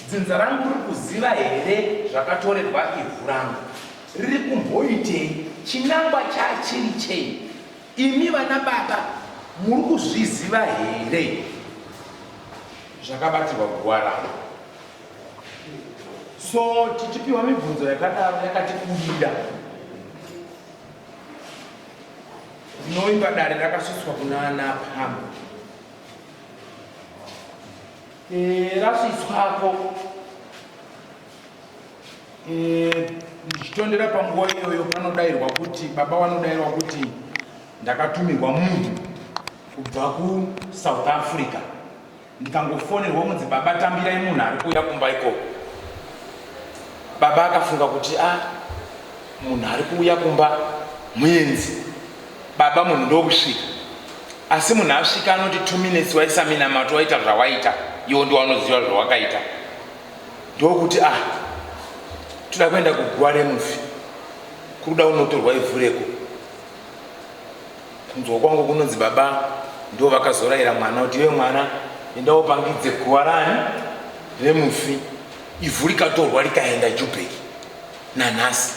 dzinza rangu riri kuziva here zvakatorerwa ivhu rangu, riri kumboitei, chinangwa chachiri chei? Imi vana baba muri kuzviziva here zvakabatirwa guwa rangu? So tichipiwa mibvunzo yakadaro yakatikumbira. Ndinoimba dare rakasviswa kuna ana Pam. Rasviswapo ndichitondera panguva iyoyo panodairirwa kuti baba vanodairirwa kuti ndakatumirwa munhu kubva kuSouth Africa. Ndikangofonerwa kunzi baba tambirai munhu ari kuuya kumba ikoko. Baba akafunga kuti munhu ari kuuya kumba muenzi. Baba munhu ndokusvika. Asi munhu asvika anoti 2 minutes waisa minamato waita zvawaita, iwo ndiwo anoziva zvawakaita. Ndokuti toda kuenda kuguwa remufi, kuda unotorwa ivhu reko. Kunzwa kwangu kunonzi baba ndo vakazorayira mwana kuti iwe mwana enda upangidze guwa rani remufi. Ivhu rikatorwa rikaenda Joburg nanhasi.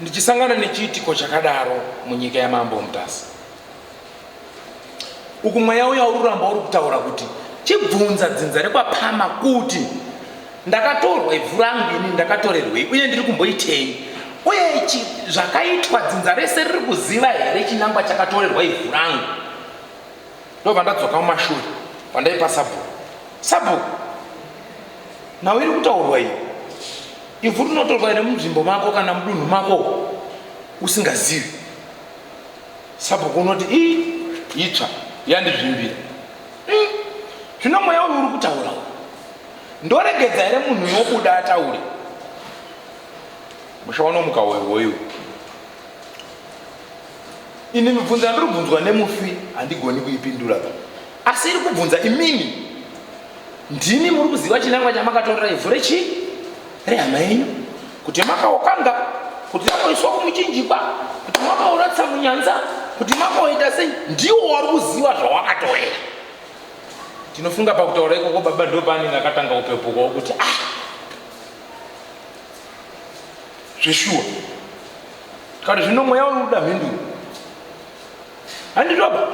Ndichisangana nechiitiko chakadaro munyika yaMambo Mutasa. Uku mweya uya ururamba uri kutaura kuti chibvunza dzinza rekwaPama kuti ndakatorwa ivhu rangu ini ndakatorerwei uye ndiri kumboitei, uye zvakaitwa dzinza rese riri kuziva here chinangwa chakatorerwa ivhu rangu. Ndobva ndadzoka mumashure pandaipa sabhuku nawo iri kutaurwa iyi. Ivhu rinotorwa here munzvimbo mako kana mudunhu mako usingazivi. Sabhuku unoti itsva yandizvimbira. Zvino mweya uyu uri kutaura ndoregedza here munhu yobuda ataure? Mushaonomuka woyo. Ini mibvunzo yandiri kubvunzwa nemufi handigoni kuipindura, asi iri kubvunza imini. Ndini muri kuziva chinangwa chamakatorera ivhu rehama yenyu, kuti makaokanga, kuti makaiswa kumuchinjikwa, kuti makauratsa munyanza, kuti makauita sei, ndiwo wari kuziva zvawakatorera. Tinofunga pakutaura ikoko baba ndo paanenge akatanga kupepukawo kuti zveshuwa kati zvino mweya unoda mhinduro. Handitoba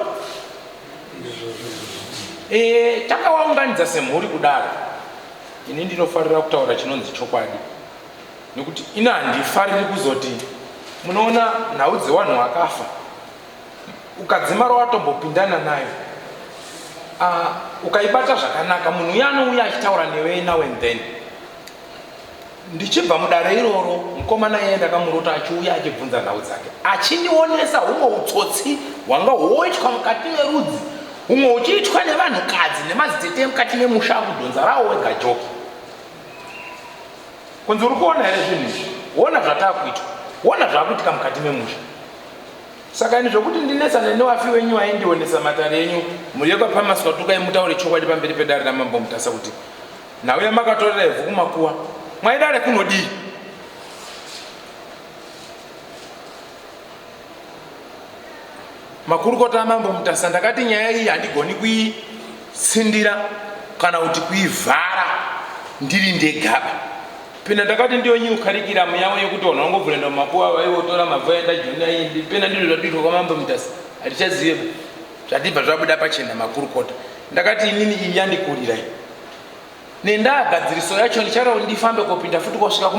takawaunganidza semhuri kudaro. Ini ndinofarira kutaura chinonzi chokwadi, nekuti ina handifariri kuzoti munoona nhau dzevanhu vakafa ukadzimara watombopindana nayo ukaibata zvakanaka, munhu uya anouya achitaura newe now and then. Ndichibva mudare iroro mukomana iye ndakamurota achiuya achibvunza nhau dzake, achindionesa humwe utsotsi hwanga hwoitwa mukati merudzi, humwe uchiitwa nevanhukadzi nemadzitete mukati memusha kudhonza rawo wega joki. Kunzi uri kuona here zvinhu izvi? Wona zvatakuitwa, wona zvakuitika mukati memusha. Saka ini zvokuti ndinesane nevafi wenyu vaindionesa matare enyu muri yekwaPama swatukai mutaure chokwadi pamberi pedare raMambo Mutasa kuti nhau yamakatorera ivhu kumakuwa mwaidare kunodii? Makurukota aMambo Mutasa ndakati nyaya iyi handigoni kuitsindira kana kuti kuivhara ndiri ndegaba. Pena ndakati ndiyo new curriculum yawo yekuti vanhu vangovhurenda mumakuwa vaivotora mabva enda junior indi. Pena ndizvo zvadirwa kwaMambo Mutasa hatichaziva zvatibva zvabuda pachena makurukota. Ndakati inini iyi yandikurirai nendagadziriso yacho ndicharo ndifambe kopinda futi kosvika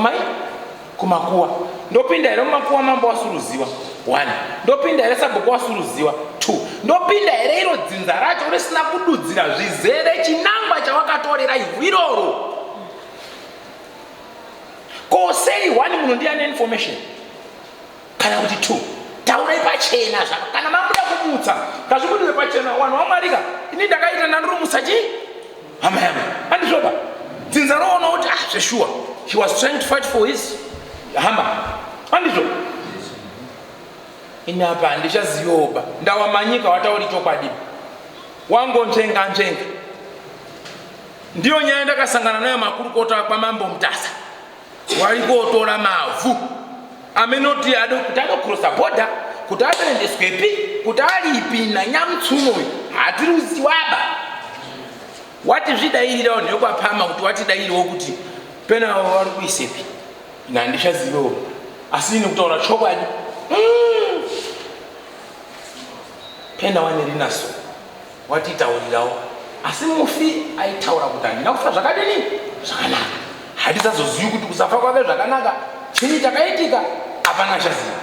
kumakuwa. Ndopinda here mumakuwa Mambo wasuruziwa 1, ndopinda here sabhuku wasuruziwa 2, ndopinda here iro dzinza racho risina kududzira zvizere chinangwa chawakatorera ivhu iroro. Kosei 1 munhu ndiane information kana kuti 2 taurai pachena zvako kana mamuda kumutsa ngazvibudiwe pachena. Vanhu vaMwarika ini ndakaita ndandirumutsa hama yangu handizvoba dzinza roona kuti zveshuwa he was trying to fight for his hama handizvo. Ini apa handichazivoba ndawamanyika watauri chokwadi wangonzvenga. Ndiyo nyaya ndakasangana nayo makurukota kwaMambo Mutasa wari kotora mavhu amenoti kuti anokrosa bhodha kuti aendeswepi kuti alipi nanyamutsumo hatiri kuziwaba. wati zvidairirawo nekwapama kuti watidairiwo kuti pena vari kuisepi nandichazivewo asi ine kutaura chokwadi pena wanerinaso watitaurirawo asi mufi aitaura kuti handina kufa zvakadini zvakanaka hatisazozivi kuti kusafa kwake zvakanaka chini chakaitika hapana achaziva.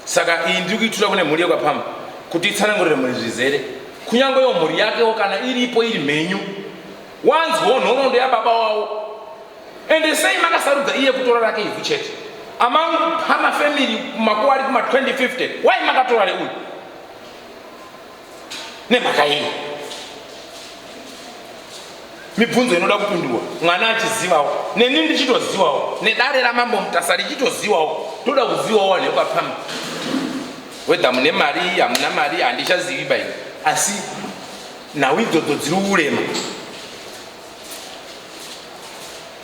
Saka iyi ndiri kuitura kune mhuri yekwapama kuti itsanangurire mhuri zvizere kunyangewo mhuri yakewo kana iripo iri mhenyu wanzwawo nhoroondo yababa wavo ende sei makasarudza iye kutora rake ivhu chete among Pama family makuva ari kuma 2050 wai makatora reuyu nemhaka iyi mibvunzo inoda kupindurwa mwana achizivawo neni ndichitozivawo nedare ramambo Mutasari richitozivawo toda kuzivawo vanhu vekwapama wedha mune mari hamuna mari handichazivi baini asi nhau idzodzo dziri urema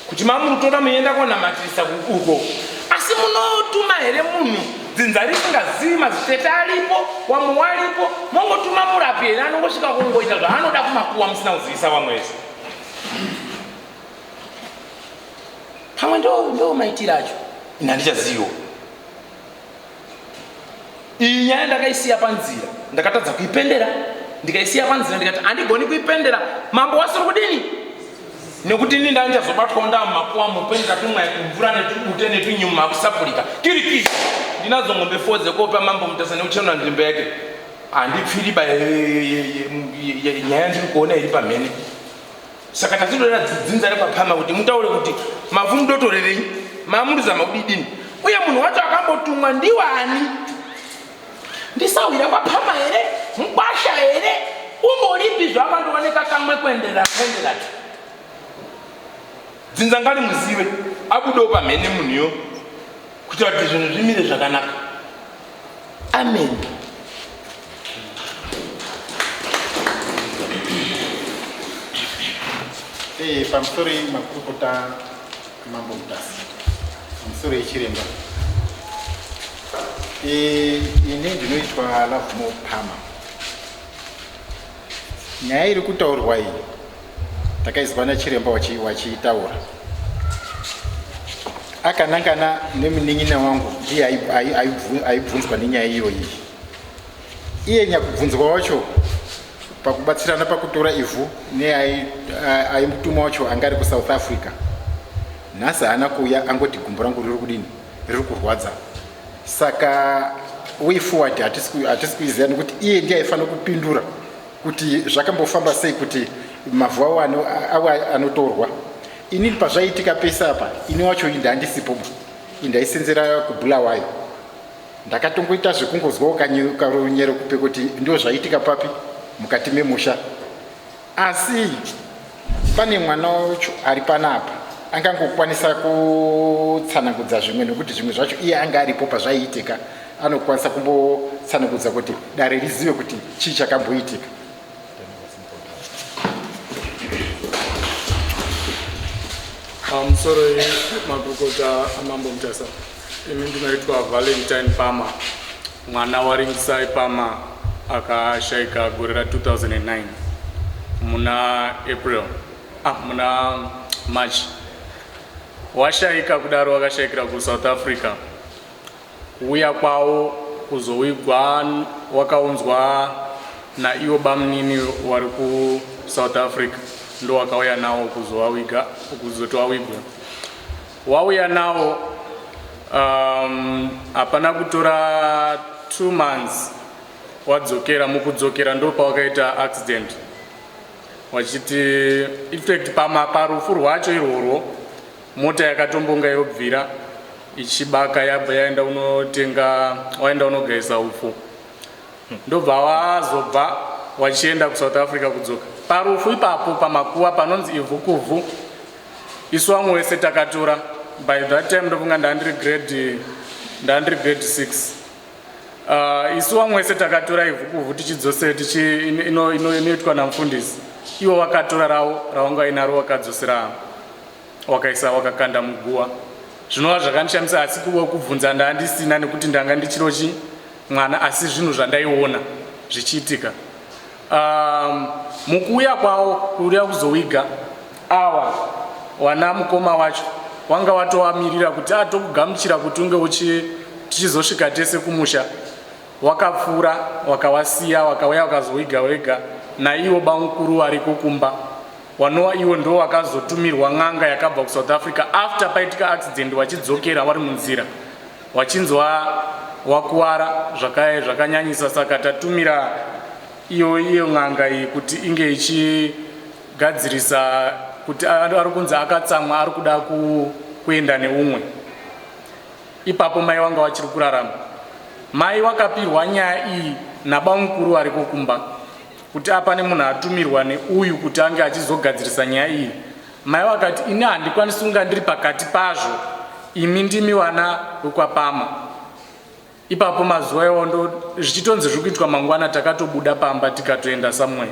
kuti mamurutora muenda konamatirisa uko asi munotuma here munhu dzinza risingazivi mazitete aripo wamwe waripo mongotuma murapi here anongosvika kungoita zvaanoda kumakuwa musina kuzivisa vamwe vese pamwe ndo maitiro acho ine handichaziviwo. Iyi nyaya ndakaisiya panzira ndakatadza kuipendera ndikaisiya panzira ndikati handigoni kuipendera mambo wasiri kudini nekuti ini ndandichazobatwawo ndamumakuwa mupendera tumwe kumvura netubute netunyuma kusapurika kirikiri ndinadzo ng'ombe 4 dzekopa mambo Mutasari nekuchena nzvimbo yake handipfiri nyaya ndiri kuona iri pamhene. Saka tatidorera dzinza rekwapama kuti mutaure kuti mavhu mudotorerei mamuruzama kudidini uye munhu wacho akambotumwa ndiwani ndisawira kwapama here mukwasha here umboripi zvakandooneka kamwe kuenderera tu dzinza ngari muzive abudewo pamhene munhuyo kuitira kuti zvinhu zvimire zvakanaka. Amen. Pamusoro makurukota mambo Mutasari pamusoro yechiremba ine ndinoitwa Lavumo Pama. Nyaya iri kutaurwa iyi takaizwa nachiremba wachiitaura akanangana nemunin'ina wangu ndiye aibvunzwa nenyaya iyoyi. Iye nyakubvunzwa wacho pakubatsirana pakutora ivhu neaimutuma wacho anga ari kuSouth Africa nhasi haana kuuya angoti gumbo rangu riri kudini riri kurwadza. Saka way forward hatisi kuiziva nekuti iye ndiye aifanira kupindura kuti zvakambofamba sei kuti mavhu avo anotorwa. Inini pazvaitika pese apa ini wacho handisipo ndaisenzera kuBulawayo ndakatongoita zvekungozwawo karonyero kupe kuti ndio zvaitika papi mukati memusha. Asi pane mwana wacho ari panapa angangokwanisa kutsanangudza zvimwe nekuti zvimwe zvacho iye anga aripo pazvaiitika anokwanisa kumbotsanangudza kuti dare rizive kuti chii chakamboitika. Pamusoro makurukota amambo Mutasari imi ndinoitwa Valentine Pama mwana waRingisai Pama akashaika gore ra2009 muna March. Washaika kudaro wakashaikira kuSouth Africa. Kuuya kwawo kuzowigwa wakaunzwa naiwo bamunini wari kuSouth Africa ndo wakauya nawo kuzoti wawigwa. Wauya nawo hapana kutora 2 months wadzokera. Mukudzokera ndo pawakaita accident wachiti effect parufu rwacho irworwo mota yakatombonga yobvira ichibaka yabva yaenda waenda unogaisa ufu ndobva wazobva wachienda kuSouth Africa kudzoka parufu ipapo pamakuva panonzi ivhu kuvhu. Isu vamwe wese takatora by that time ndofunga ndandiri grade 6. Isu vamwe wese takatora ivhu kuvhu tichidzosera inoitwa namufundisi. Iwo wakatora ravanga inaro wakadzosera wakaisa wakakanda muguwa. Zvinova zvakanishamisa asi kubvunza ndandisina nekuti ndanga ndichirochi mwana asi zvinhu zvandaiona zvichiitika. mukuuya kwavo kuuya kuzowiga awa wana mukoma wacho wanga watovamirira kuti tokugamuchira kuti unge tichizosvika tese kumusha. Wakapfuura wakawasiya wakauya wakazowiga wega naivo bamukuru variko kumba wanova ivo ndo wakazotumirwa n'anga yakabva kuSouth Africa after paitika accident wachidzokera wari munzira wachinzwa wakuwara zvakanyanyisa. Saka tatumira iyo n'anga iyi kuti inge ichigadzirisa kuti ari kunzi akatsamwa ari kuda kuenda neumwe. Ipapo mai wanga wachiri kurarama. Mai wakapirwa nyaya iyi nabamukuru variko kumba kuti apane munhu atumirwa neuyu kuti ange achizogadzirisa nyaya iyi. Mai wakati ini handikwanisi kunga ndiri pakati pazvo, imi ndimi vana vekwapama. Ipapo mazuva iwo zvichitonzi zviri kuitwa mangwana takatobuda pamba tikatoenda somewhere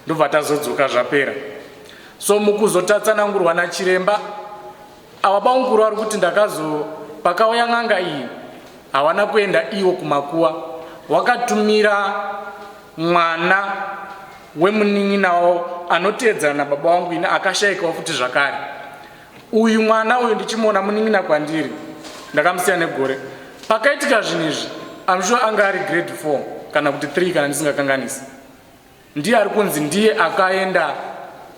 ndobva tazodzoka zvapera. So mukuzotatsanangurwa nachiremba ava bamukuru vari kuti pakauya n'anga iyi hawana kuenda iwo kumakuwa, wakatumira mwana wemunin'ina wavo anoteedzana nababa wangu ini akashayikawo futi zvakare. Uyu mwana uyu ndichimuona munin'ina kwandiri, ndakamusiya negore. Pakaitika zvinhu izvi I'm sure anga ari grade 4 kana kuti 3 kana ndisingakanganisi. Ndiye ari kunzi ndiye akaenda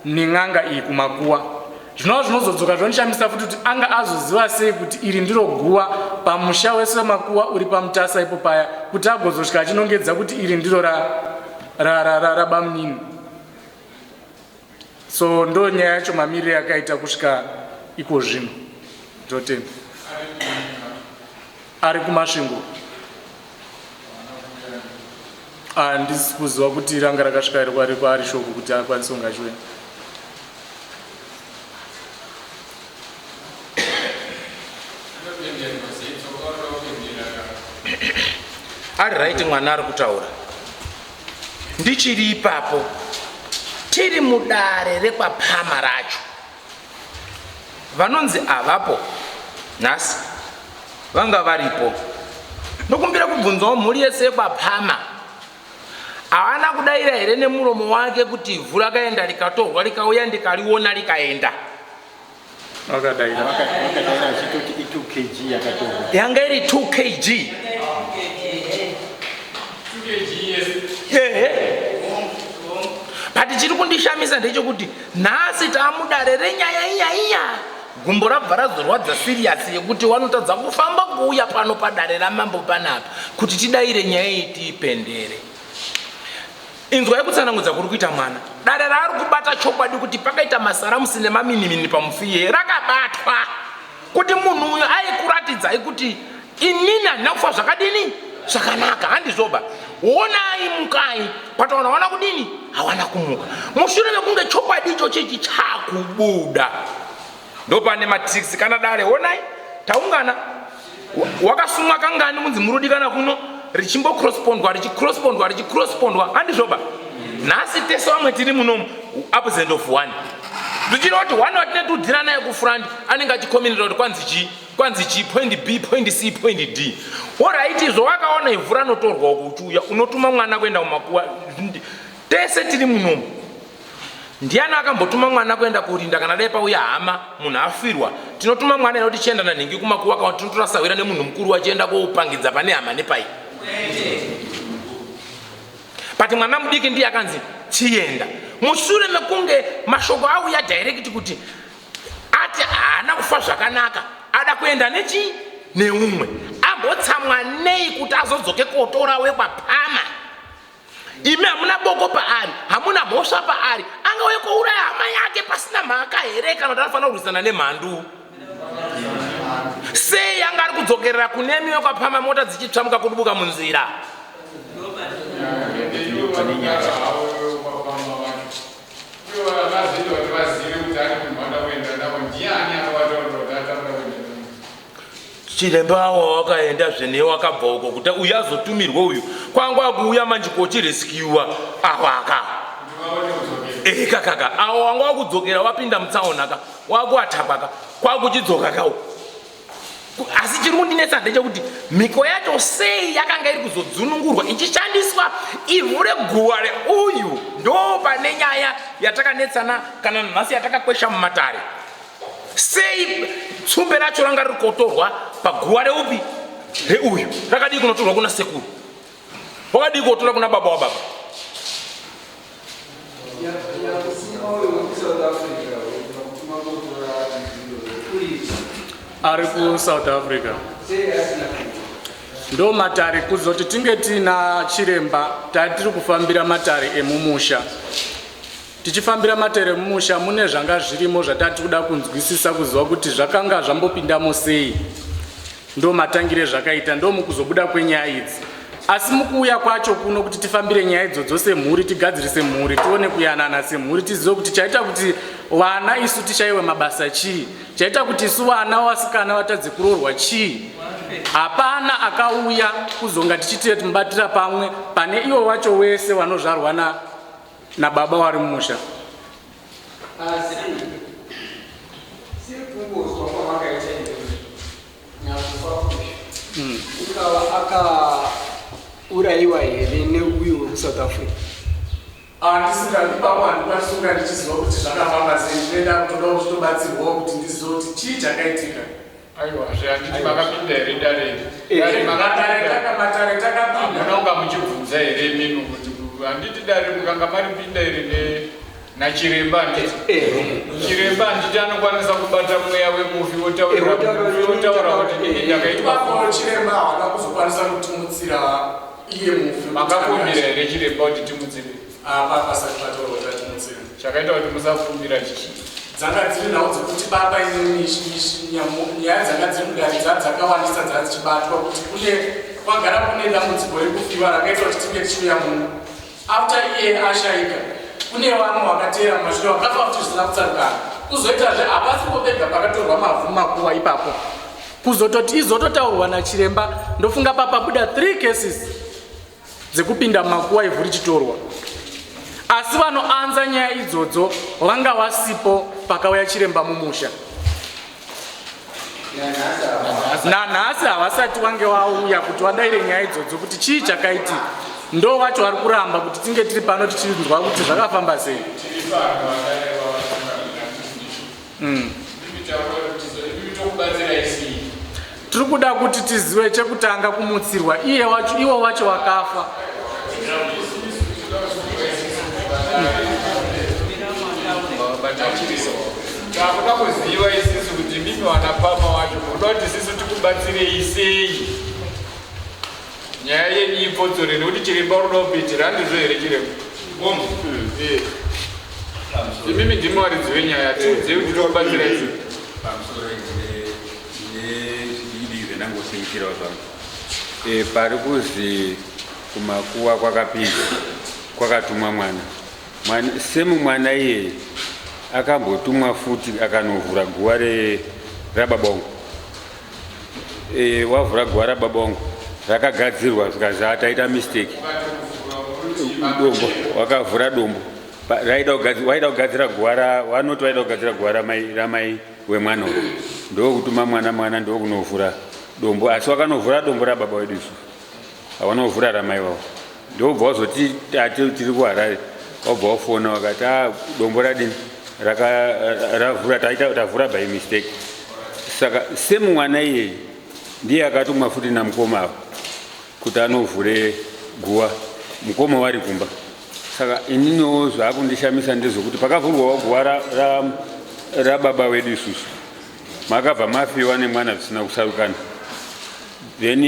nen'anga iyi kumakuwa. Zvinova zvinozodzoka zvonishamisa futi kuti anga azoziva sei kuti iri ndiro guwa pamusha wese wemakuwa uri pamutasa ipo paya kuti agozosvika achinongedza kuti iri ndiro rabamunini. So ndo nyaya yacho mamiriro yakaita kusvika iko zvino. Ndotenda ari kumasvingo. Handisi kuziva kuti ranga rakasvika iri kwaari shoko kuti akwanise kunge achiwena. Ari right mwana ari kutaura. Ndichiri ipapo tiri mudare rekwapama racho. Vanonzi avapo nhasi vanga varipo. Ndokumbira kubvunzawo mhuri yese yekwapama havana kudaira here nemuromo wake kuti ivhu rakaenda rikatorwa rikauya ndikariona rikaenda. Wakadaira achitoti 2 kg yakatorwa. Yanga iri 2 kg. Pati chiri kundishamisa ndechekuti nhasi taamudare renyaya iya gumbo rabva razorwadza siriyasi yekuti wanotadza kufamba kuuya pano padare ramambo panapa kuti tidaire nyaya iyi tiipendere. Inzwa yekutsanangudza kuri kuita mwana. Dare raari kubata chokwadi kuti pakaita masaramusi nemaminimini pamufiye rakabatwa kuti munhu uyu aikuratidzai kuti inini handina kufa zvakadini zvakanaka handizvoba. Onai mukai pataona wana kudini hawana kumuka. Mushure mekunge chokwadi icho chichi chakubuda ndopane matrix kana dare onai taungana wakasumwa kangani munzi murudikana kuno richimbo cross-pondwa handizvoba. Nhasi tese vamwe tiri munomu opposite of 1 ndichiroti 1 watinetudhira naye kufront anenge achikominira kuti kwanzi G point B point C point D. Alright, izvo wakaona ivhu ranotorwa kuchuya unotuma mwana kuenda kumakuwa tese tiri munomu. Ndiani akambotuma mwana kuenda kurinda kana dai pauya hama munhu afirwa tinotuma mwana inoti chienda nanhingi kumakuwa kana tinotorasawira nemunhu mukuru wachienda koupangidza pane hama nepai. Pati mwana mudiki ndiye akanzi chienda. Mushure mekunge mashoko auya direct kuti ati haana kufa zvakanaka ada kuenda neumwe ambotsamwa nei kuti azodzoke kotora wekwapama. Imi hamuna boko paari, hamuna mhosva paari, angauye kouraya hama yake pasina mhaka here kana kuti anofanira kurwisana nemhandu. Sei anga ari kudzokerera kunemi wekwapama mota dzichitsvamuka kudubuka munzira. Chiremba wakaenda zvene wakabva uko kuti uyu azotumirwa uyu kwanga akuuya manjiko chireskiwa awaka kaka awo wanga wakudzokera wapinda mutsaona ka wakuatapaka kwakuchidzoka kawo asi chiri kundinetsa ndechekuti mhiko yacho sei yakanga iri kuzodzunungurwa ichishandiswa ivhu reguva reuyu. Ndo pane nyaya yatakanetsana kana nhasi yatakakwesha mumatare. Sei tsumbe racho ranga riri kutorwa paguva reupi reuyu rakadii kunotorwa kuna sekuru, wakadii kuotora kuna baba wababa. Ari ku South Africa ndo matare kuzoti tinge tina chiremba tiri kufambira matare emumusha. Tichifambira matare emumusha mune zvanga zvirimo zvatati kuda kunzwisisa kuziva kuti zvakanga zvambopindamo sei. Ndo matangire zvakaita, ndo mukuzobuda kwenyaya idzi. Asi mukuuya kwacho kuno kuti tifambire nyaya idzodzo semhuri, tigadzirise mhuri, tione kuyanana semhuri, tizive kuti chaita kuti vana isu tishayiwe mabasa chii, chaita kuti isu vana vasikana vatadze kuroorwa chii. Hapana akauya kuzonga tichitire mubatira pamwe pane ivo vacho wese vanozvarwa nababa vari mumusha. Uraiwa here neuyu wekusouth Africa. Handisingandibaba handikwanisuka ndichiziva kuti zvakafamba sei. Ndinoenda kutoda kuchitobatsirwawo kuti ndizoti chii chakaitika. Aiwa, zvanditi makapinda here dare. Matare takapinda. Munonga muchibvunza here mimi kuti handiti dare mukanga maripinda here nachiremba handiti. Chiremba handiti anokwanisa kubata mweya wemufi wotaura kuti ini ndakaitwa. Chiremba haana kuzokwanisa kutimutsira iye mufi. Makafumbira here chiremba kuti timutsire? Pasati pataurwa kuti timutsire. Chakaita kuti musafumbira chichi. Dzanga dziri nawo dzekuti baba nyaya dzanga dziri mudare dzakawandisa dzanga dzichibatwa kuti kune kwagara kune dambudziko rekufiwa rakaita kuti tinge tichiuya muno. After iye ashaika kune vamwe vakateera mumashure vakafa kuti zvisina kutsarukana. Kuzoitazve hapasi popega pakatorwa mavhu makuva ipapo kuzototi izototaurwa nachiremba. Ndofunga papabuda 3 cases dzekupinda mumakuva ivhu richitorwa. Asi vanoanza nyaya idzodzo vanga vasipo pakauya chiremba mumusha. Nanhasi havasati vange vauya kuti vadaire nyaya idzodzo kuti chii chakaitika. Ndo vacho vari kuramba kuti tinge tiri pano tichinzwa kuti zvakafamba sei. Tiri kuda kuti tizive chekutanga kumutsirwa ivo vacho vakafa. Takuda kuziva isisu kuti mimi wanapama wacho kuda kuti isisu tikubatsirei sei nyaya yenyu ipodzore nekuti chiremba unoda kupitira handizvo here chiremba imimi ndimi waridzi wenyaya tiudzei kuti tikubatsira isi pari kuzi kumakuwa kwakapinda kwakatumwa mwana semumwana iyeye akambotumwa futi akanovhura guva rababongo. Wavhura guva rababongo rakagadzirwa zvikazi ataita mistake dombo wakavhura dombo waida kugadzira guva wanoti waida kugadzira guva ramai wemwana uyu ndokutuma mwana ndokunovhura dombo asi wakanovhura dombo rababa wedu isu havanovhura ramai wavo ndobva wazoti tiri kuharare wabva wafona wakati dombo radini tavhura by mistake. Saka semumwana iyeye ndiye akatumwa futi namukoma avo kuti anovhure guva mukoma wari kumba. Saka ininiwo zvaakundishamisa ndezvokuti pakavhurwawo guva rababa wedu isusu makabva mafiwa nemwana zvisina kusarukana then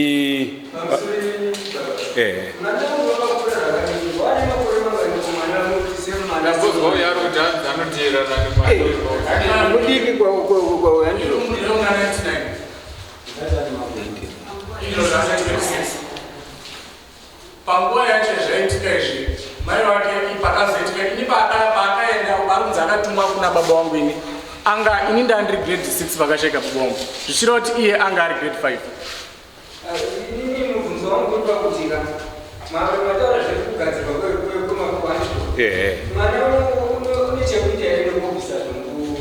panguva yacho zvaitika izvi mai vake pakazoitika ini paakaenda barunzi akatumwa kuna baba wangu ini anga ini ndandiri grade 6 pakashaika baba wangu zvichireva kuti iye anga ari grade 5. Ini mubvunzo wangu uri pakutika mataura zvekugadzirwa kwemakuvancho mwana une chekuita here nekubvisa dombo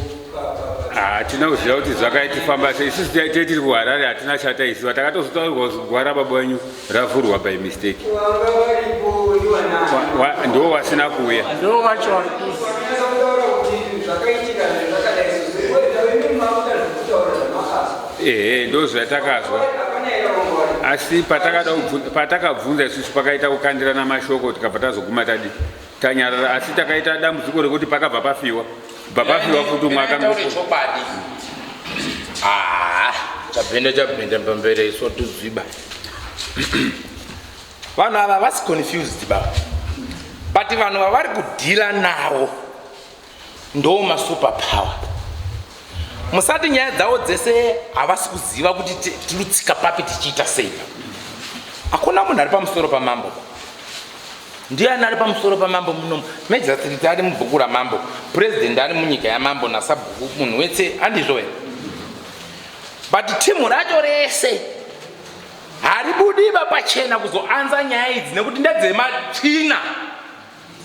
hatina kuziva kuti zvakaitifamba sei. Isusu tiri kuharare hatina chataisiwa, takatozotaurirwa kuti gwara baba wenyu ravhurwa by mistake. Wanga varipo ndiwanani? Ndo wasina kuuya. Ndo wacho vari kuza. Vanasa kutaura kuti zvakaitika zvakadai izvozvo. Wewe makuda zvekutaura zvamakazwa. Ndo zvatakazwa. Hapana ere vangwari? Asi patakabvunza isusu pakaita kukandirana mashoko tikabva tazoguma tanyarara. Asi takaita dambudziko rekuti pakabva pafiwa. Papafiwa futi umwe chokwadi. Chabhenda pambere iso tuziba. Vanhu ava vasi confused baba. But vanhu vavari kudhila navo ndo masuper power. Musati nyaya dzavo dzese havasi kuziva kuti tirutsika papi tichiita sei. Hakuna munhu ari pamusoro pamambo. Ndiani ari pamusoro pamambo munomu? Magistrate ari mubhuku ramambo, president ari munyika yamambo nasabhuku munhu wese handizvo here. But timu racho rese haribudiva pachena kuzoanza nyaya idzi nekuti ndedzematsvina.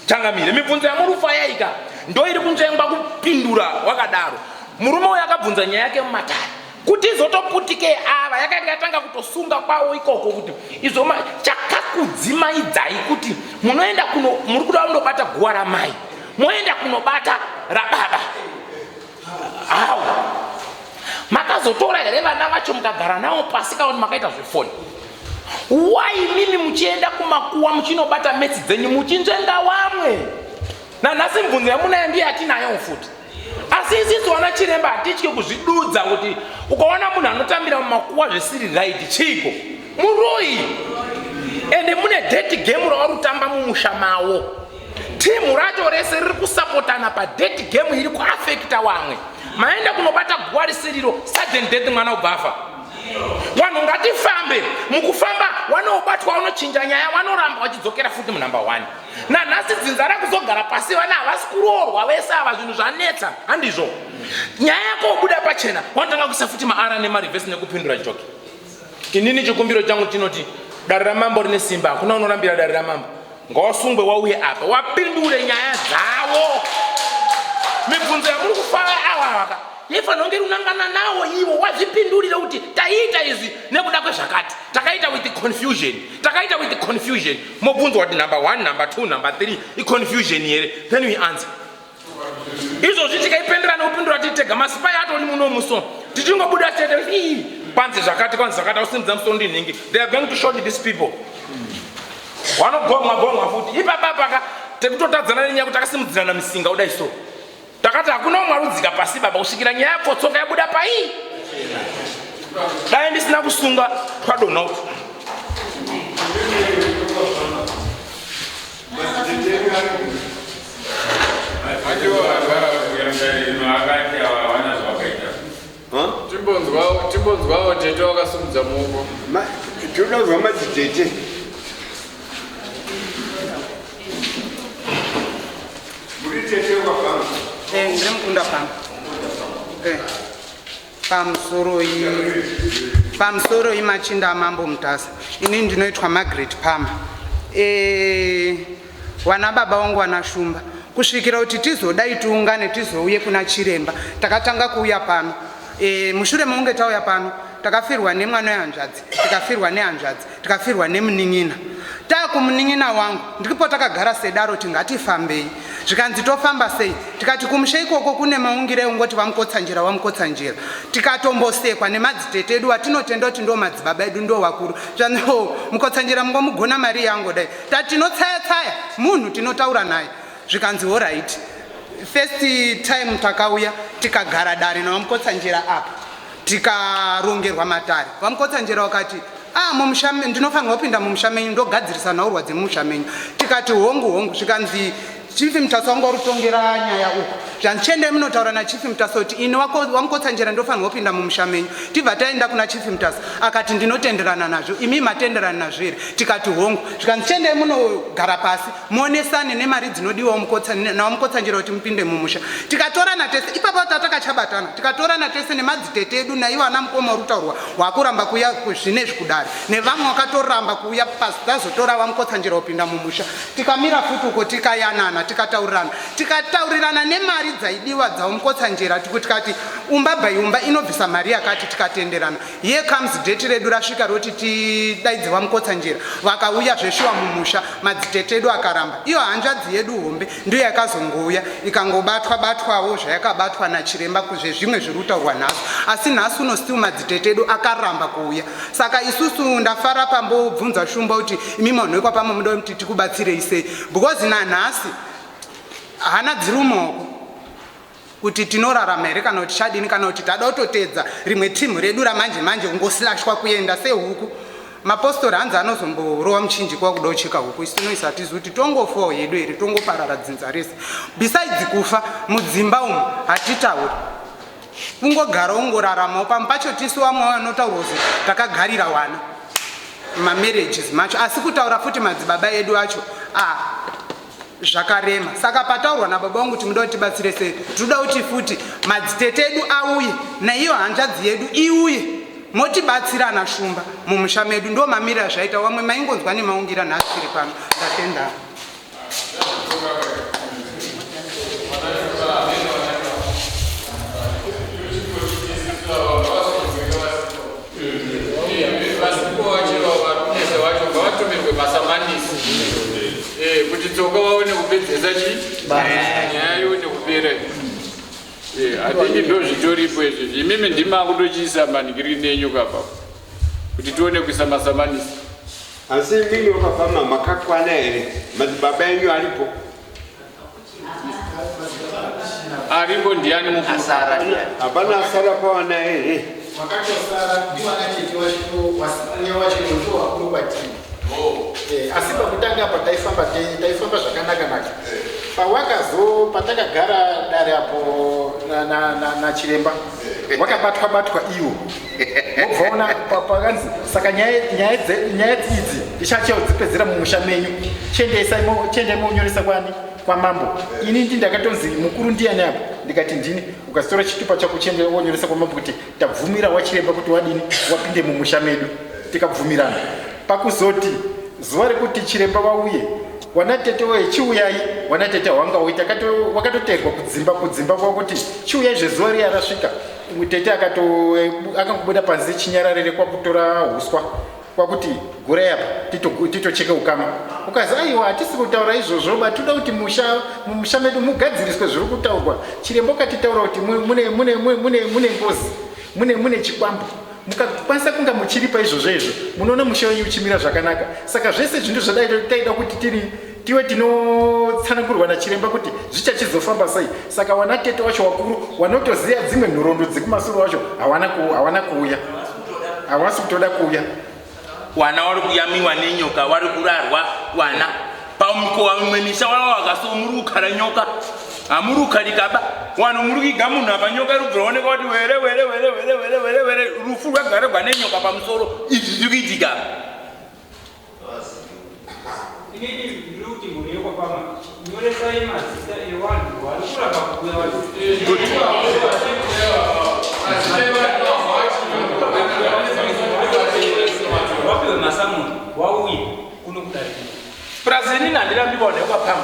Changamire mibvunzo yamurufa yaika ndo iri kunzvengwa kupindura wakadaro. Murume uyu akabvunza nyaya yake mumatare kuti izotoputike ava yakanga yatanga kutosunga kwawo ikoko kuti izoma chakakudzimaidzai kuti munoenda muri kuda kundobata guwa ramai, moenda kunobata rababa. Awu makazotora here vana vacho mukagara navo pasi kaoni makaita zvefoni. Why mimi muchienda kumakuwa muchinobata metsi dzenyu muchinzvenga vamwe? Nanhasi mibvunzo yamunayo ndiyo yatinayo futi. Asi isisu wana chiremba hatityi kuzvidudza kuti ukaona munhu anotambira mumakuwa zvisiri right chiko muroyi. Ende mune dirty game ravari kutamba mumusha mavo. Timu racho rese riri kusapotana padirty game iri kuafekta vamwe. Maenda kunobata guwa risiriro sudden death mwana ubvafa. Vanhu ngatifambe, mukufamba wanobatwa wanochinja nyaya wanoramba wachidzokera futi munumber 1. Nanhasi dzinza rakuzogara pasi vana havasi kuroorwa vese ava zvinhu zvanetsa handizvo. Nyaya yako obuda pachena wanotanga kuisa futi maara nemarivhesi nekupindura choki. Inini chikumbiro changu chinoti dare ramambo rine simba, hakuna unorambira dare ramambo. Ngawasungwe wauye apa wapindure nyaya dzavo. Mibvunzo yamuri kufara ava yefanira kunge runangana nawo iwo wazvipindurira kuti taita izvi nekuda kwezvakati, takaita with the confusion. Mobvunzwa kuti number 1, number 2, number 3 iconfusion here, then we answer. Izvozvi tikaipenderana kupindura titega masipai atoni munomuso tichingobuda tete panze zvakati kwanzi zvakati ausimudza muso ndinhingi. They are going to show these people. Wanogomwa futi ipapapaka tekutotadzana nenyaya kuti takasimudzirana misinga udai so. Takati hakuna umwe arudzika pasi baba kusvikira nyaya yapotsoka yabuda pai. Dai ndisina kusunga twadona kuti. Timbonzwawo tete wakasumudza muoko. Tinoda kuzwa madzitete. Muri tete wakapanga. Ndiri mukunda pamusoro imachinda amambo mutasa. Ini ndinoitwa Margaret Palmer. Wana baba wangu wanashumba kusvikira kuti tizodai tiungane tizouye kuna chiremba takatanga kuuya pano. Mushure maunge tauya pano takafirwa nemwana wehanzvadzi, tikafirwa nehanzvadzi, tikafirwa nemunin'ina. Takumuning'ina wangu ndiripo takagara sedaro tingatifambei. Zvikanzi tofamba sei? Tikati kumushe ikoko kune maungire ungoti vamukotsa njira. Tikatombosekwa nemadzitete edu atinotenda kuti ndo madzibaba edu ndo vakuru. Zvano mukotsa njira mungomugona mari yangu dai. Tatinotsaya munhu tinotaura naye. Zvikanzi all right. First time takauya tikagara dare navamukotsa njira apa. Tikarongerwa matare. Vamukotsa njira wakati mumushame ndinofanirwa kupinda mumushamenyu ndogadzirisa nhaurwa dzemumusha-menyu. Tikati hongu zvikanzi chifi mutaso wangu warutongera nyaya uko. Zvanchende munotaura nachifi mutaso kuti ini wamukotsa njira ndofanirwa kupinda mumushamenyu. Tibva taenda kuna chifi mutaso akati ndinotenderana nazvo, imi matenderana nazvo here? Tikati hongu. Zvikanzi chende munogara pasi muonesane nemari dzinodiwa nawamukotsa njira kuti mupinde mumusha. Tikatorana tese ipapo tatakachabatana. Tikatorana tese nemadzitete edu naivo ana mukoma rutaurwa wakuramba kuuya zvinezvi kudare nevamwe wakatoramba kuuya pasi tazotora vamukotsa njira kupinda mumusha. Tikamira futi uko tikayanana tikataurirana nemari dzaidiwa dzaumukotsanjera tikati umba by umba inobvisa mari yakati tikatenderana. Here comes date redu rasvika roti tidaidze vamukotsanjera vakauya zveshuwa mumusha madzitete edu akaramba. Iyo hanzvadzi yedu hombe ndiyo yakazongouya ikangobatwa-batwawo zvayakabatwa nachiremba kuzvezvimwe zviri kutaurwa nhasi, asi nhasi uno still madzitete edu akaramba kuuya. Saka isusu ndafara pambobvunza shumba kuti imi munhu wekwapama muda kuti tikubatsirei sei, because nanhasi hana dziri mumaoko kuti tinorarama here kana kuti chadini, kana kuti tada kutotedza rimwe timu redu ramanje manje kungosilashwa kuenda sehuku. Mapostori hanzi anozomborowa muchinjikwa kuda kucheka huku, isinoisa tizi kuti tongofawo yedu here, tongoparara dzinza rese. Besides kufa mudzimba umu hatitauri, kungogara ungoraramawo pamwe pacho tisu vamwe vanotaurwa kuti takagarira wana mamarriages macho, asi kutaura futi madzibaba edu acho zvakarema. Saka pataurwa nababa vangu kuti muda kuti tibatsire sei, tinoda kuti futi madzitete edu auye naiyo hanzvadzi yedu iuye motibatsira ana Shumba mumusha medu. Ndo mamirira zvaita, vamwe maingonzwa nemaungira nhasi tiri pano. Ndatenda. kuti tsoka vaone kupedzesa nyaya ione kupera. Hatindi ndo zvitoripo izvi, imimi ndima kutochiisa manikiri nenyuka papo kuti tione kuisa masamanisi. Asi mimi wakafama makakwana here, madzibaba enyu alipo? Aripo ndiani mukasara? Hapana asara pawana here. Wakatosara ndiwo anatete wacho ndo wakuru kwatiri. Asi pakutanga apa taifamba zvakanaka-naka. Patakagara dare apo nachiremba wakabatwa iwo wobvaona pakanzi saka nyaya idzi tichachidzipedzera mumusha menyu, chiendei monyoresa kwamambo. Ini ndakatonzi mukuru ndiani apa, ndikati ndini. Ukasitora chitupa chako chiende wonyoresa kwamambo kuti tabvumira wachiremba kuti wadini wapinde mumusha medu, tikabvumirana. Pakuzoti zuva rekuti chiremba wauye wanatete we chiuyai, wanatete wanga uita wakatoterwa kudzimba kwa kuti chiuyai zvezuva riya rasvika. Tete akangobuda panze chinyararire kwakutora huswa kwakuti gore apa titocheke ukama. Ukazi aiwa hatisi kutaura izvozvo, batoda kuti mumusha medu mugadziriswe zviri kutaurwa. Chiremba katitaura kuti mune ngozi, mune chikwambu. Mukakwanisa kunga muchiripa izvozvo izvo, munoona musha wenyu uchimira zvakanaka. Saka zvese zvinhu zvadaitaida kuti tive tinotsanangurwa nachiremba kuti zvichachizofamba sei. Saka wanatete wacho wakuru wanotoziya dzimwe nhoroondo dzekumasoro wacho hawana kuuya, havasi kutoda kuuya. Wana wari kuyamiwa nenyoka, wari kurarwa wana pamukova mimwe misha wava wakaso muri kukara nyoka, hamuri kukarikaba wano muri kuiga munhu apa nyoka rubva raoneka kuti were rufu rwagarirwa nenyoka pamusoro. Izvi zviri kuitika. Brazil nandirambi kuonekwa pamwe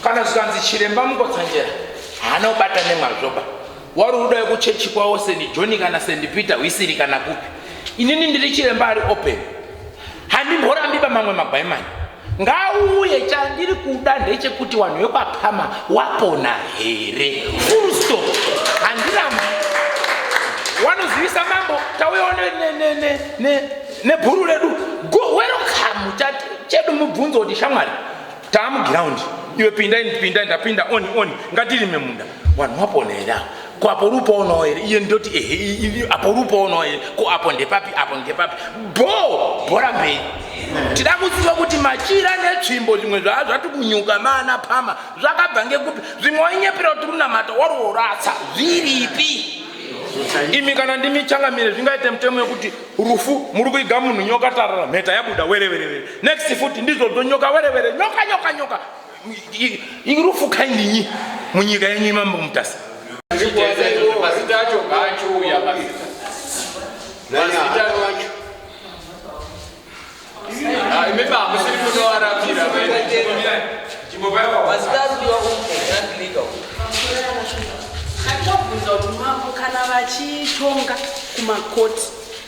kana zvikanzi chiremba mukotsanjera haana kubata nemwazvoba. Wari kuda kuchechi kwawo St. John kana St. Peter Wisiri kana kupi. Inini ndiri chiremba ari open, handimborambi pamamwe magwaimani. Ngauye chandiri kuda ndechekuti wanhu wekwapama wapona here, full stop. Handirambi. Wanozivisa mambo tauyawo nebhuru redu go welcome chedu mubvunzo kuti shamwari taamuground iwe pinda ndapinda on ngatirime munda wanhu wapona here ko apo rupono here iye ndoti apo rupono here ko apo ndepapi bhora mberi. Tida kuziva kuti machira netsvimbo zvimwe zvati kunyuka mana pama zvakabva ngekupi, zvimwe wainyepera kuti runamata wari woratsa zviripi. Imi kana ndimi changamire zvingaite mutemo yekuti rufu muri kuiga munhu nyoka tarara mheta yabuda were. Next futi ndizodzo nyoka were nyoka rufu kaindinyi munyika yenyu imambo mutasa. Mazita acho ngaachiuya mazita acho. Imimi hamusiri kunoarapira. Atobvunza kuti mambo kana vachitonga kumakoti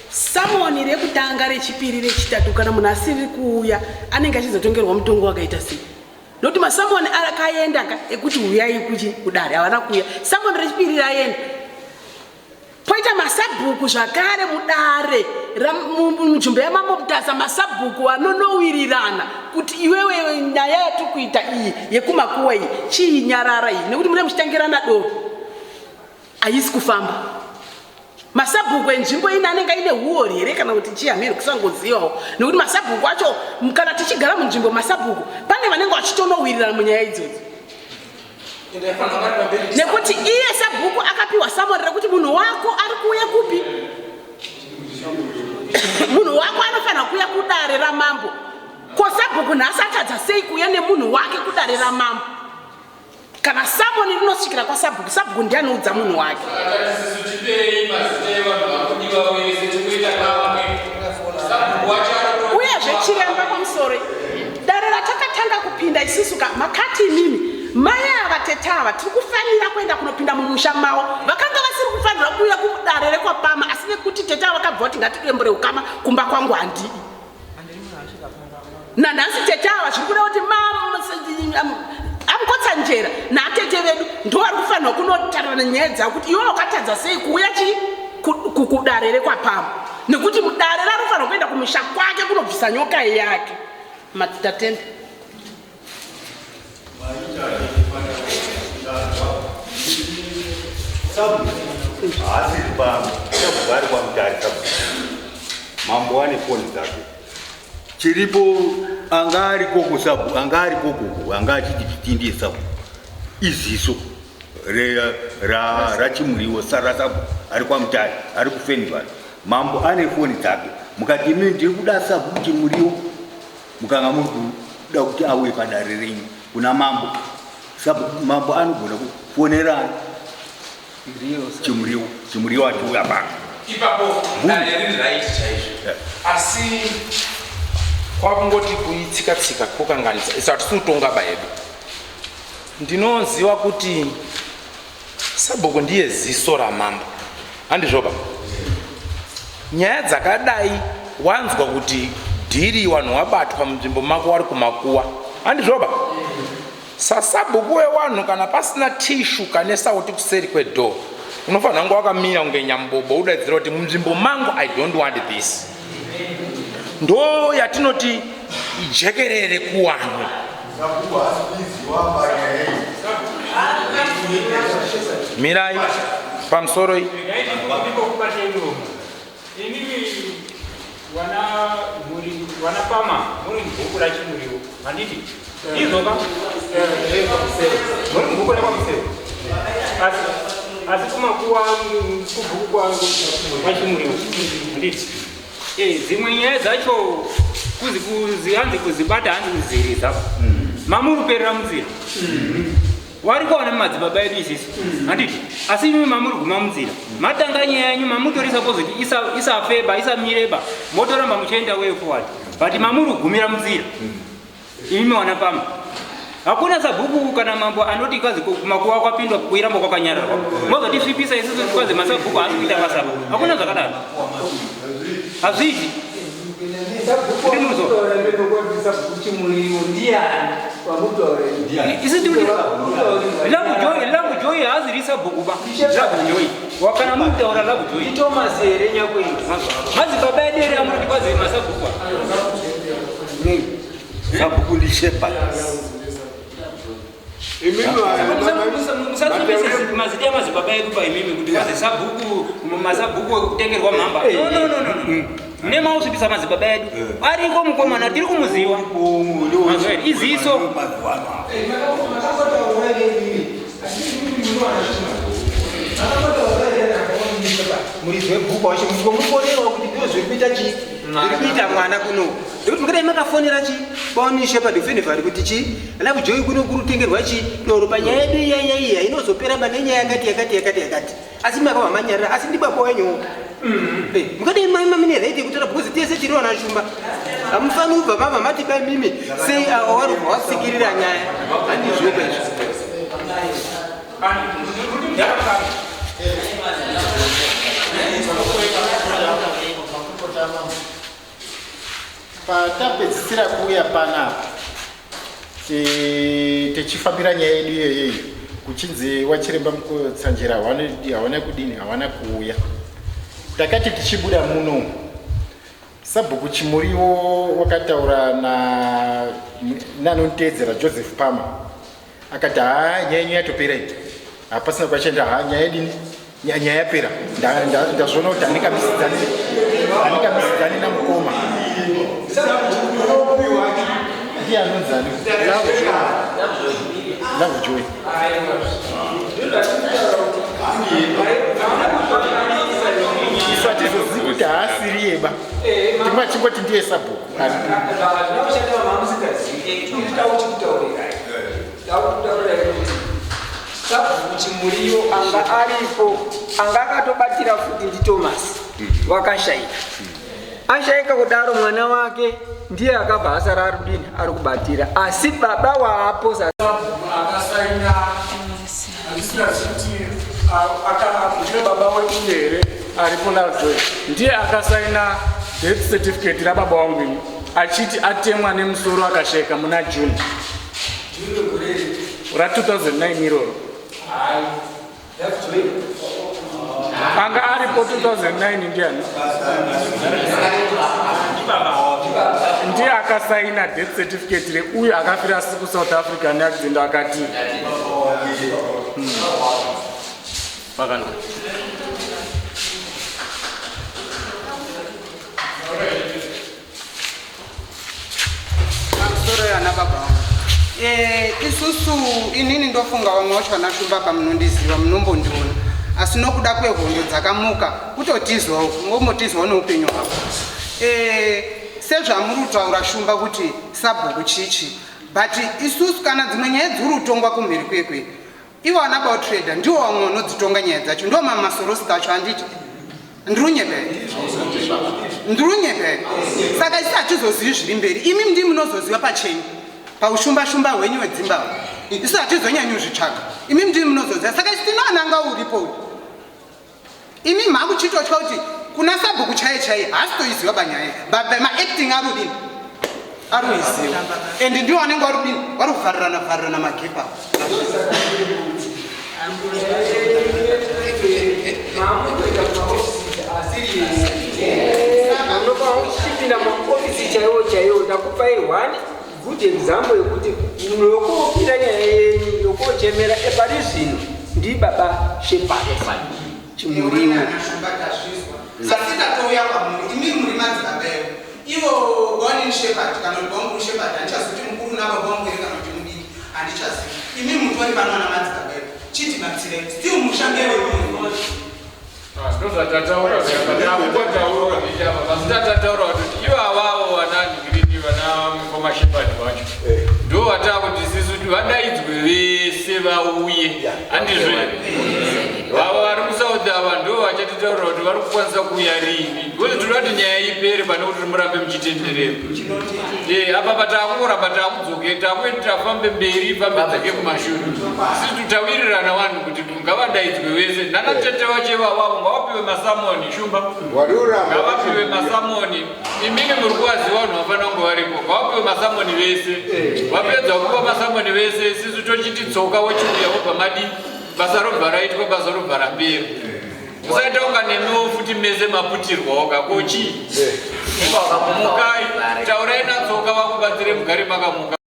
samoni rekutanga rechipiri rechitatu kana munhu asiri kuuya anenge achizotongerwa mutongo wakaita sei nokuti masamoni akaenda ekuti uyai kudare havana kuuya samoni rechipiri raenda poita masabhuku zvakare mudare munzvimbo yamambo Mutasa masabhuku anonowirirana kuti iwewe nyaya yatiri kuita iyi yekumakuwa iyi chiinyarara iyi nekuti mune muchitangirana doro haisi kufamba masabhuku enzvimbo ine anenge aine huori here kana kuti chihamiri kusangozivawo nekuti masabhuku acho kana tichigara munzvimbo masabhuku pane vanenge vachitonowirirana munyaya idzodzo nekuti iye sabhuku akapiwa samoni rekuti munhu wako ari kuuya kupi munhu wako anofanira kuuya kudare ramambo ko sabhuku nhasi atadza sei kuuya nemunhu wake kudare ramambo kana samoni rinosvikira kwasabhuku sabhuku ndiye anoudza munhu wake uyezve chiremba pamusoro dare ratakatanga kupinda isusu makati imimi mai ava tete ava tiri kufanira kuenda kunopinda mumusha mavo vakanga vasiri kufanira kuuya kudare rekwapama asi nekuti tete ava vakabva kuti ngatidembure ukama kumba kwangu handii nanhasi tete ava zviri kuda kuti amukotsa njera naatete vedu ndo vari kufanirwa kunotarirana nyaya dzavo kuti iwe wakatadza sei kuuya kudare rekwapama nekuti mudare ranofanirwa kuenda kumusha kwake kunobvisa nyoka yake matitatende haasiri pari kwamutari mambo ane foni dzake chiripo anga ari koko sabu anga ari kokoko anga achiti chitindi yesabu iziso rachimuriwo sara sabu ari kwamutari ari kufenivhari mambo ane foni dzake mukati imini ndiri kuda sabu chimuriwo mukanga muri kuda kuti auye padare renyu kuna mambo sabu mambo anogona kufonerana chimuriwo achiuya pano ipapo dare riri raiti chaizvo asi kwakungoti kuitsika-tsika kukanganisa isa hatisi kutonga baedu ndinoziva kuti sabhuku ndiye ziso ramambo handizvoba nyaya dzakadai wanzwa kuti dhiri wanhu wabatwa munzvimbo mako wari kumakuwa handizvoba sasabhuku wewanhu kana pasina tishu kanesauti kuseri kwedhoo unofanira kunge wakamira kunge nyambobo udaidzira kuti munzvimbo mangu I don't want this ndo yatinoti ijekerere kuwanhu mirai pamusoro iyi wana pama muri mubhuku rachimuriwo handiti izoka muri mubhuku rakwamusero asi kumakuwa kubhuku kwachimuriwo handiti dzimwe nyaya dzacho hanzi kuzibata hanzi kuziriza mamuri kuperera munzira wari kuona mumadzibaba edu isisi handiti asi imi mamuri guma munzira matanga nyaya yanyu mamutori sapoziti isafeba isamireba motoramba muchienda way forward but mamuri kugumira munzira imi wana pama hakuna sabhuku kana mambo anoti kazi kumakuwa kwapindwa kuiramba kwakanyararwa mozotisvipisa isusu kwazi masabhuku haasi kuita masaba hakuna zvakadaro hazviti labujoyi haaziri sabhukuba labujoyi wakana mutaura labujoyi thomas here nyakweni madzibaba edere amuroti kwazi masabhuku sabhuku ndishepa mazita amadzibaba edu paimimi kuti kwazi sabhuku masabhuku ekutengerwa mhamba nemausvipisa madzibaba edu ariko mukomana tiri kumuziva iziso murizwe bhuku wacho mukomukonewa kuti ndizvo zviri kuita chii zviri kuita mwana kuno nekuti mukadai makafonera chi baoni shepard fenivhari kuti chi labujoyi kuno kuri kutengerwa chi doro panyaya yedu iyaiya inozopera bane nyaya yakati asi makava manyarira asi ndibaba wenyu mukadai mai mamine redi kutara because tese tiri wana shumba amufani ubva baba mati bai mimi sei awari wasikirira nyaya handizvoka izvo patapedzisira kuuya panapa tichifambira nyaya yedu iyoyo kuchinzi wachiremba mukutsanjira hawana kudini hawana kuuya takati tichibuda muno sabhuku chimuriwo wakataura nanoniteedzera Joseph Palmer akati nyaya yenyu yatopera hapasina kwachaenda nyaya yedini nyaya yapera ndazviona kuti handingamisidzani namukoma ndiye anonzani Lovejoy isu hatizozivi kuti haasiri yeba timwe chingoti ndiye sabhuku sabhuku chimuriyo anga aripo anga akatobatira futi ndi Thomas wakashayika ashayika kudaro mwana wake ndiye akabva asara ari kudini ari kubatira asi baba waapo akasaina asinaziti ndiye baba weuyere aripo Lovejoy ndiye akasaina death certificate rababa wangu achiti atemwa nemusoro akashayika muna June ra2009 iroro anga aripo 2009 ndiani ndiye akasaina death certificate reuyo akafira siku South Africa neaccident akati pakanaka soro yana baba isusu inini ndofunga vamwe vacho vanashumba pamunondiziva munombondiona asi nokuda kwehondo dzakamuka kutotizwawo ngomotizwawo neupenyu hwako sezvamuri kutaura shumba kuti sabhuku chichi but isusu kana dzimwe nyaya dziri kutongwa kumhiri kwekwe ivo ana bautrader ndiwo vamwe vanodzitonga nyaya dzacho ndo mamasorosi tacho handiti ndirunyeperi saka isi hatizozivi zviri mberi imi ndi munozoziva pachenyu paushumba hwenyu wedzimbabwe isu hatizonyanyuzvitsvaga imi ndi munozoziva saka isi tinoananga uripo imi makuchitotya kuti kuna sabhuku chaiye hasitoiziva banyaya maacting arudini aruiziva and ndiwo anenge warudini vari kuvharirana magepa chipinda maofisi chaiwo ndakupai 1 good example yekuti unokopinda nyaya yenyu yokochemera epari zvino ndi baba Shepherd chimuriwo sasitatoya kwamuri imi muri madzibabeo ivo boni Shepherd kana kuti bwangu Shepherd handichazivi kuti mukuru nava bwangu ere kana kuti mudiki handichazivi imi mutori pano na madzibabeo chiti matirei still mushange wemunhu ndozvatataura vasitataura kuti ivo avavo vanangirini vana Ngoma Shepherd vacho ndo vatakuti sisi vadaidzwe vese vauye handizvo vavo vari kuSouth ava ndo vachatitaura kuti vari kukwanisa kuuya rini kuti tinoda kuti nyaya ipere pane kuti murambe muchitenderera apa patakungoramba takudzoke tafambe mberi fambe dzake kumashure sisi tutawirirana vanhu kuti ngavadaidzwe vese nanatete vache vavavo ngavapiwe masamoni shumba ngavapiwe masamoni imini muri kuvaziva vanhu vafana kunge varipo ngavapiwe masamoni vese vapedza kupa masamoni vese sisi tochiti tsoka wochiuya wobva madii basa robva raitwa basa robva rapera musaita kunga nemiwo futi mese maputirwawo kakochi mukai taurai natsoka vakubatsire mugare makamuka